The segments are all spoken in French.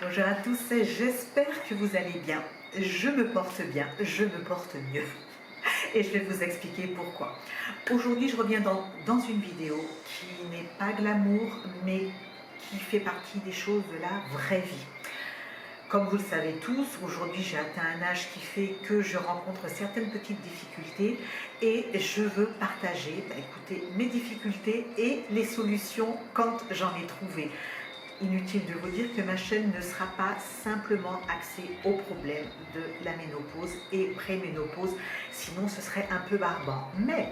Bonjour à tous, j'espère que vous allez bien. Je me porte bien, je me porte mieux. Et je vais vous expliquer pourquoi. Aujourd'hui, je reviens dans une vidéo qui n'est pas glamour, mais qui fait partie des choses de la vraie vie. Comme vous le savez tous, aujourd'hui j'ai atteint un âge qui fait que je rencontre certaines petites difficultés et je veux partager, écoutez, mes difficultés et les solutions quand j'en ai trouvé. Inutile de vous dire que ma chaîne ne sera pas simplement axée aux problèmes de la ménopause et préménopause, sinon ce serait un peu barbant. Mais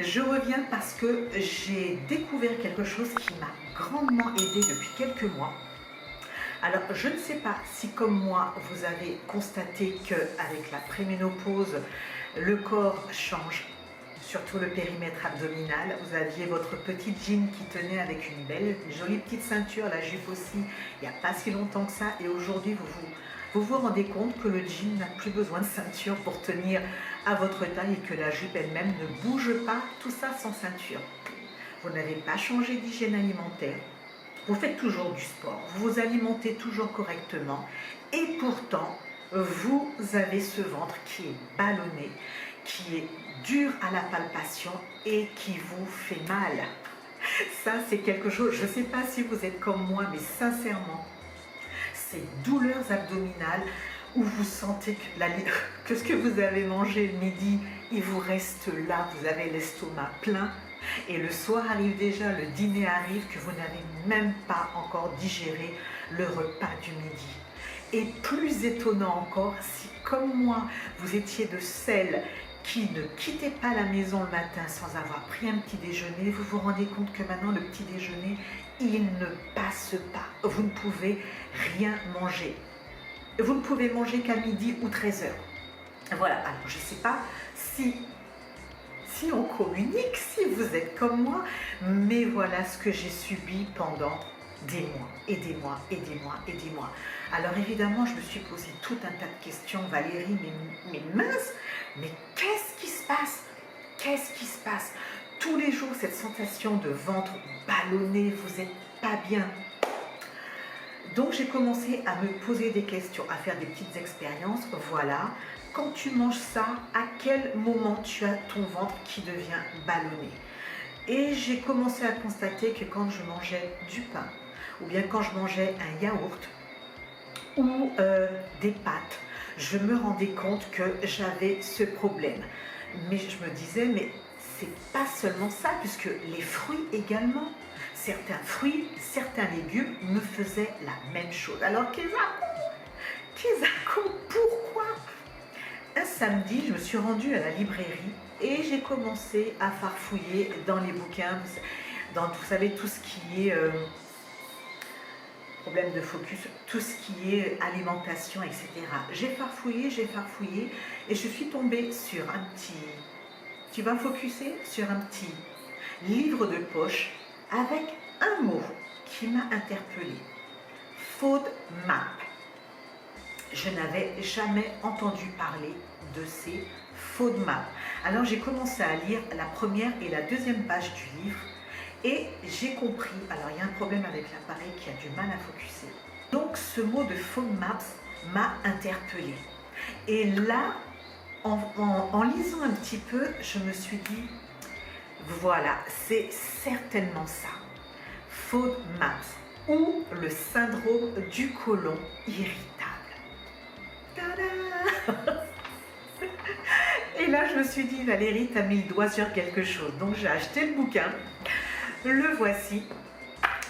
je reviens parce que j'ai découvert quelque chose qui m'a grandement aidé depuis quelques mois. Alors, je ne sais pas si, comme moi, vous avez constaté qu'avec la préménopause, le corps change, surtout le périmètre abdominal. Vous aviez votre petite jean qui tenait avec une belle, jolie petite ceinture, la jupe aussi, il n'y a pas si longtemps que ça. Et aujourd'hui, vous vous rendez compte que le jean n'a plus besoin de ceinture pour tenir à votre taille et que la jupe elle-même ne bouge pas, tout ça sans ceinture. Vous n'avez pas changé d'hygiène alimentaire. Vous faites toujours du sport, vous vous alimentez toujours correctement et pourtant, vous avez ce ventre qui est ballonné, qui est dur à la palpation et qui vous fait mal. Ça, c'est quelque chose, je ne sais pas si vous êtes comme moi, mais sincèrement, ces douleurs abdominales où vous sentez que ce que vous avez mangé le midi, il vous reste là, vous avez l'estomac plein. Et le soir arrive déjà, le dîner arrive, que vous n'avez même pas encore digéré le repas du midi. Et plus étonnant encore, si comme moi, vous étiez de celles qui ne quittaient pas la maison le matin sans avoir pris un petit déjeuner, vous vous rendez compte que maintenant le petit déjeuner, il ne passe pas. Vous ne pouvez rien manger. Vous ne pouvez manger qu'à midi ou 13 h. Voilà, alors je ne sais pas si on communique, si vous êtes comme moi, mais voilà ce que j'ai subi pendant des mois et des mois et des mois et des mois. Alors évidemment, je me suis posé tout un tas de questions. Valérie, mais mince, mais qu'est-ce qui se passe? Qu'est-ce qui se passe? Tous les jours, cette sensation de ventre ballonné, vous n'êtes pas bien. Donc j'ai commencé à me poser des questions, à faire des petites expériences. Voilà, quand tu manges ça, à quel moment tu as ton ventre qui devient ballonné? Et j'ai commencé à constater que quand je mangeais du pain, ou bien quand je mangeais un yaourt, ou des pâtes, je me rendais compte que j'avais ce problème. Mais je me disais, mais c'est pas seulement ça, puisque les fruits également, certains fruits, certains légumes me faisaient la même chose. Alors, Kézako, pourquoi? Un samedi, je me suis rendue à la librairie et j'ai commencé à farfouiller dans les bouquins, vous savez, tout ce qui est problème de focus, tout ce qui est alimentation, etc. J'ai farfouillé et je suis tombée sur un petit, tu vas focuser sur un petit livre de poche avec un mot qui m'a interpellée, FODMAP. Je n'avais jamais entendu parler de ces FODMAP. Alors j'ai commencé à lire la première et la deuxième page du livre et j'ai compris, alors il y a un problème avec l'appareil qui a du mal à focuser. Donc ce mot de FODMAP m'a interpellée. Et là, en lisant un petit peu, je me suis dit, voilà, c'est certainement ça. FODMAP ou le syndrome du côlon irritable. Tada! Et là, je me suis dit, Valérie, tu as mis le doigt sur quelque chose. Donc, j'ai acheté le bouquin, le voici,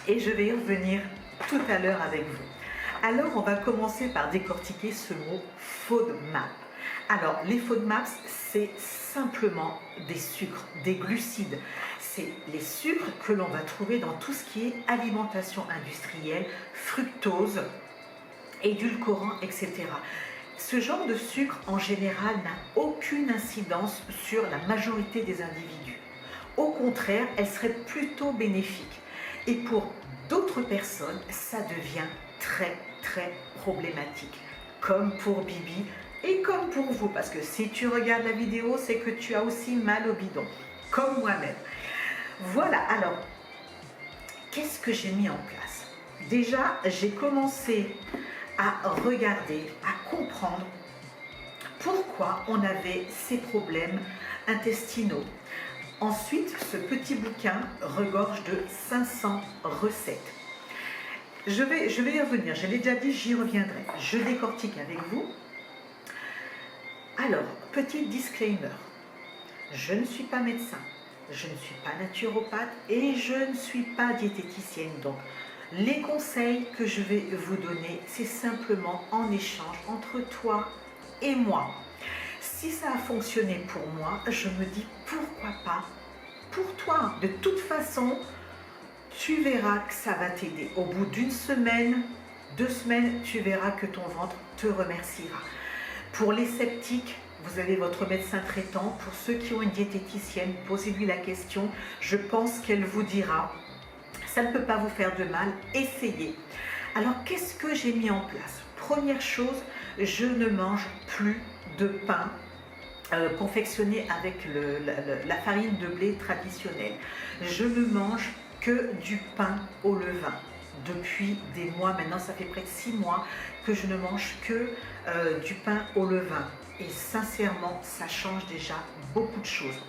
et je vais y revenir tout à l'heure avec vous. Alors, on va commencer par décortiquer ce mot FODMAP. Alors, les FODMAP, c'est simplement des sucres, des glucides. C'est les sucres que l'on va trouver dans tout ce qui est alimentation industrielle, fructose, édulcorants, etc. Ce genre de sucre, en général, n'a aucune incidence sur la majorité des individus. Au contraire, elle serait plutôt bénéfique. Et pour d'autres personnes, ça devient très, très problématique. Comme pour Bibi et comme pour vous. Parce que si tu regardes la vidéo, c'est que tu as aussi mal au bidon. Comme moi-même. Voilà, alors, qu'est-ce que j'ai mis en place? Déjà, j'ai commencé à regarder, à comprendre pourquoi on avait ces problèmes intestinaux. Ensuite, ce petit bouquin regorge de 500 recettes. Je vais y revenir, je l'ai déjà dit, j'y reviendrai. Je décortique avec vous. Alors, petit disclaimer, je ne suis pas médecin, je ne suis pas naturopathe et je ne suis pas diététicienne. Donc, les conseils que je vais vous donner, c'est simplement en échange entre toi et moi. Si ça a fonctionné pour moi, je me dis pourquoi pas pour toi. De toute façon, tu verras que ça va t'aider. Au bout d'une semaine, 2 semaines, tu verras que ton ventre te remerciera. Pour les sceptiques, vous avez votre médecin traitant. Pour ceux qui ont une diététicienne, posez-lui la question. Je pense qu'elle vous dira, ça ne peut pas vous faire de mal, essayez. Alors, qu'est-ce que j'ai mis en place? Première chose, je ne mange plus de pain confectionné avec la farine de blé traditionnelle. Je ne mange que du pain au levain. Depuis des mois, maintenant ça fait près de 6 mois que je ne mange que du pain au levain. Et sincèrement, ça change déjà beaucoup de choses.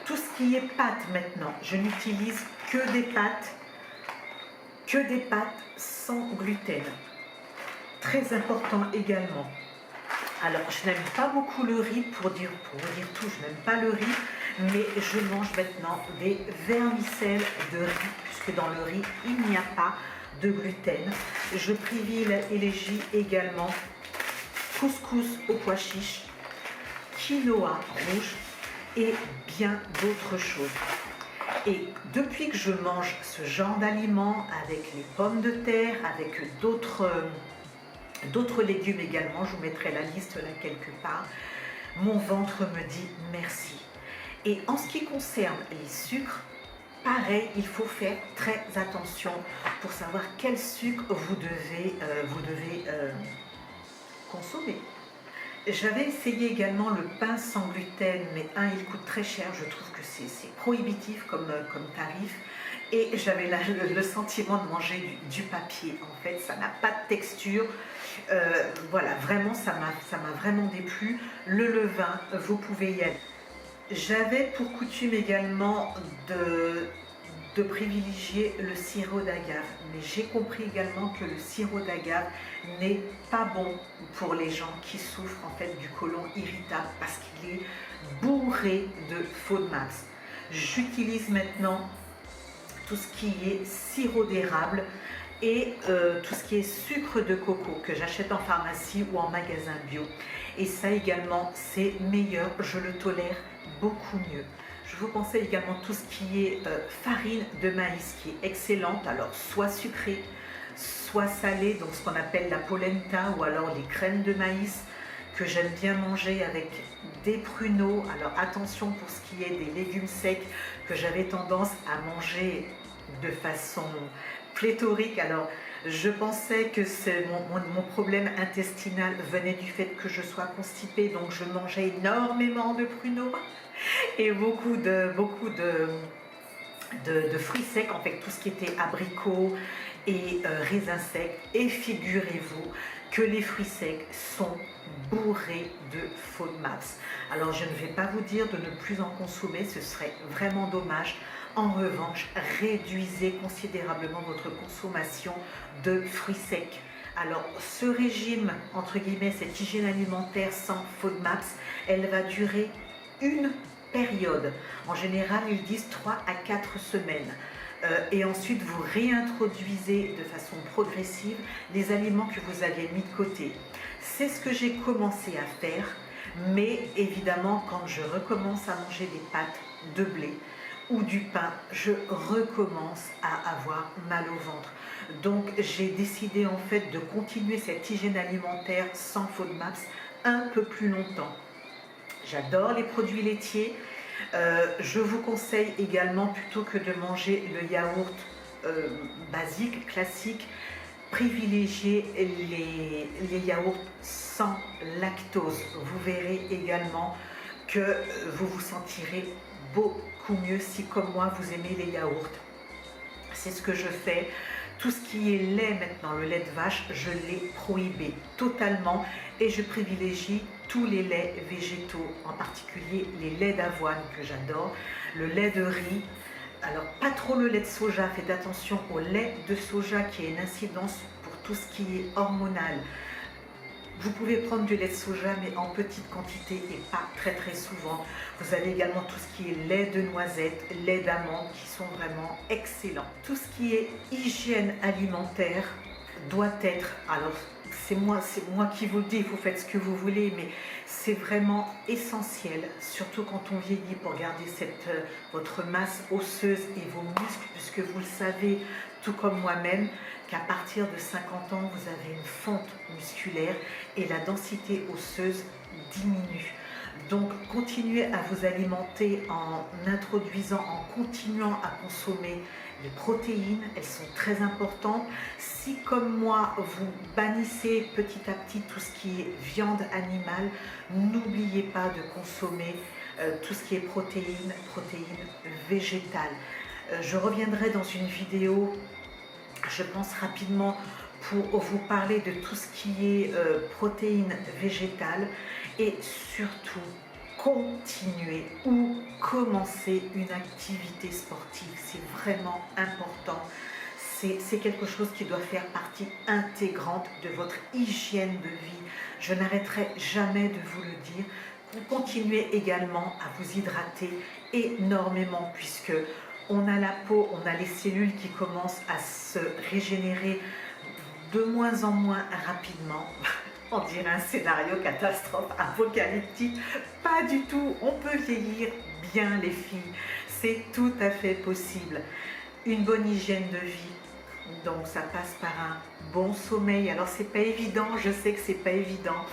Tout ce qui est pâtes maintenant, je n'utilise que des pâtes sans gluten. Très important également. Alors, je n'aime pas beaucoup le riz, pour dire tout, je n'aime pas le riz, mais je mange maintenant des vermicelles de riz, puisque dans le riz, il n'y a pas de gluten. Je privilégie également couscous aux pois chiches, quinoa rouge et bien d'autres choses. Et depuis que je mange ce genre d'aliments avec les pommes de terre, avec d'autres légumes également, je vous mettrai la liste là quelque part, mon ventre me dit merci. Et en ce qui concerne les sucres, pareil, il faut faire très attention pour savoir quel sucre vous devez consommer. J'avais essayé également le pain sans gluten, mais il coûte très cher, je trouve que c'est prohibitif comme tarif. Et j'avais le sentiment de manger du papier. En fait, ça n'a pas de texture. Voilà, vraiment, ça m'a vraiment déplu. Le levain, vous pouvez y aller. J'avais pour coutume également de privilégier le sirop d'agave. Mais j'ai compris également que le sirop d'agave n'est pas bon pour les gens qui souffrent en fait du côlon irritable parce qu'il est bourré de FODMAPs. J'utilise maintenant tout ce qui est sirop d'érable et tout ce qui est sucre de coco que j'achète en pharmacie ou en magasin bio. Et ça également, c'est meilleur, je le tolère beaucoup mieux. Je vous conseille également tout ce qui est farine de maïs qui est excellente, alors soit sucrée, soit salée, donc ce qu'on appelle la polenta ou alors les crèmes de maïs que j'aime bien manger avec des pruneaux. Alors attention pour ce qui est des légumes secs que j'avais tendance à manger de façon pléthorique. Alors je pensais que mon problème intestinal venait du fait que je sois constipée, donc je mangeais énormément de pruneaux et beaucoup de fruits secs, en fait tout ce qui était abricots et raisins secs. Et figurez-vous que les fruits secs sont bourrés de FODMAPs. Alors je ne vais pas vous dire de ne plus en consommer, ce serait vraiment dommage. En revanche, réduisez considérablement votre consommation de fruits secs. Alors ce régime, entre guillemets, cette hygiène alimentaire sans FODMAPs, elle va durer une période. En général, ils disent 3 à 4 semaines. Et ensuite, vous réintroduisez de façon progressive les aliments que vous aviez mis de côté. C'est ce que j'ai commencé à faire, mais évidemment, quand je recommence à manger des pâtes de blé ou du pain, je recommence à avoir mal au ventre. Donc, j'ai décidé en fait de continuer cette hygiène alimentaire sans FODMAPs un peu plus longtemps. J'adore les produits laitiers. Je vous conseille également, plutôt que de manger le yaourt basique, classique, privilégiez les yaourts sans lactose. Vous verrez également que vous vous sentirez beaucoup mieux si, comme moi, vous aimez les yaourts. C'est ce que je fais Tout ce qui est lait maintenant, le lait de vache, je l'ai prohibé totalement et je privilégie tous les laits végétaux, en particulier les laits d'avoine que j'adore, le lait de riz. Alors pas trop le lait de soja, faites attention au lait de soja qui a une incidence pour tout ce qui est hormonal. Vous pouvez prendre du lait de soja mais en petite quantité et pas très souvent. Vous avez également tout ce qui est lait de noisette, lait d'amande qui sont vraiment excellents. Tout ce qui est hygiène alimentaire doit être, alors c'est moi qui vous le dis, vous faites ce que vous voulez, mais c'est vraiment essentiel, surtout quand on vieillit, pour garder votre masse osseuse et vos muscles, puisque vous le savez, tout comme moi-même, qu'à partir de 50 ans, vous avez une fonte musculaire et la densité osseuse diminue. Donc, continuez à vous alimenter en continuant à consommer les protéines, elles sont très importantes. Si, comme moi, vous bannissez petit à petit tout ce qui est viande animale, n'oubliez pas de consommer tout ce qui est protéines végétales. Je reviendrai dans une vidéo, je pense rapidement, pour vous parler de tout ce qui est protéines végétales et surtout continuer ou commencer une activité sportive. C'est vraiment important. C'est quelque chose qui doit faire partie intégrante de votre hygiène de vie. Je n'arrêterai jamais de vous le dire. Continuez également à vous hydrater énormément puisque on a la peau, on a les cellules qui commencent à se régénérer de moins en moins rapidement. On dirait un scénario catastrophe apocalyptique. Pas du tout. On peut vieillir bien, les filles. C'est tout à fait possible. Une bonne hygiène de vie. Donc ça passe par un bon sommeil. Alors c'est pas évident, je sais que c'est pas évident.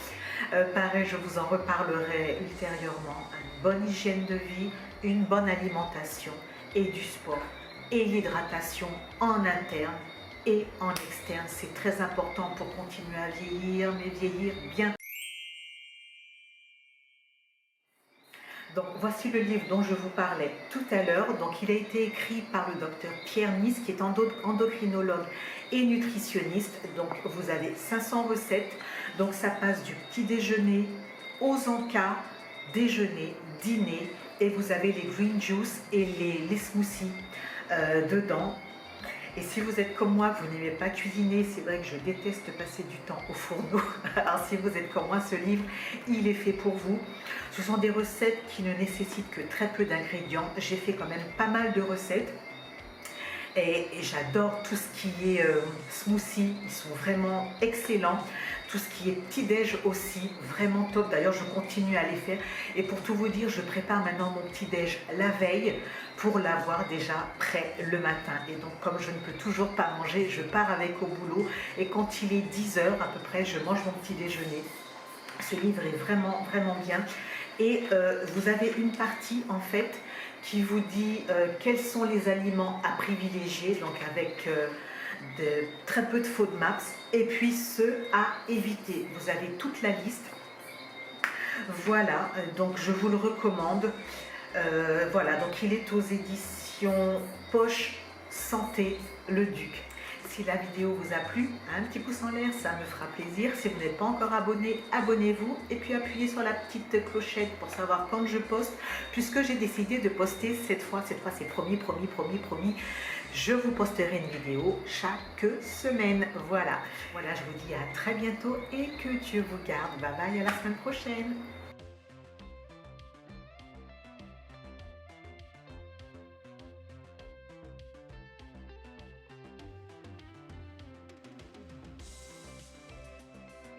Pareil, je vous en reparlerai ultérieurement. Une bonne hygiène de vie, une bonne alimentation et du sport. Et l'hydratation en interne et en externe, c'est très important pour continuer à vieillir, mais vieillir bien. Donc voici le livre dont je vous parlais tout à l'heure. Donc il a été écrit par le docteur Pierre Nice, qui est endocrinologue et nutritionniste. Donc vous avez 500 recettes. Donc ça passe du petit déjeuner aux encas, déjeuner, dîner, et vous avez les green juice et les smoothies dedans. Et si vous êtes comme moi, vous n'aimez pas cuisiner, c'est vrai que je déteste passer du temps au fourneau. Alors si vous êtes comme moi, ce livre, il est fait pour vous. Ce sont des recettes qui ne nécessitent que très peu d'ingrédients. J'ai fait quand même pas mal de recettes. Et j'adore tout ce qui est smoothie, ils sont vraiment excellents. Tout ce qui est petit-déj aussi, vraiment top. D'ailleurs, je continue à les faire. Et pour tout vous dire, je prépare maintenant mon petit-déj la veille pour l'avoir déjà prêt le matin. Et donc, comme je ne peux toujours pas manger, je pars avec au boulot. Et quand il est 10 h à peu près, je mange mon petit déjeuner. Ce livre est vraiment bien. Et vous avez une partie, en fait, qui vous dit quels sont les aliments à privilégier, donc avec très peu de FODMAPs, et puis ceux à éviter. Vous avez toute la liste. Voilà, donc je vous le recommande. Voilà, donc il est aux éditions Poche Santé Le Duc. Si la vidéo vous a plu, un petit pouce en l'air, ça me fera plaisir. Si vous n'êtes pas encore abonné, abonnez-vous et puis appuyez sur la petite clochette pour savoir quand je poste, puisque j'ai décidé de poster cette fois c'est promis. Je vous posterai une vidéo chaque semaine. Voilà, je vous dis à très bientôt et que Dieu vous garde. Bye bye, à la semaine prochaine.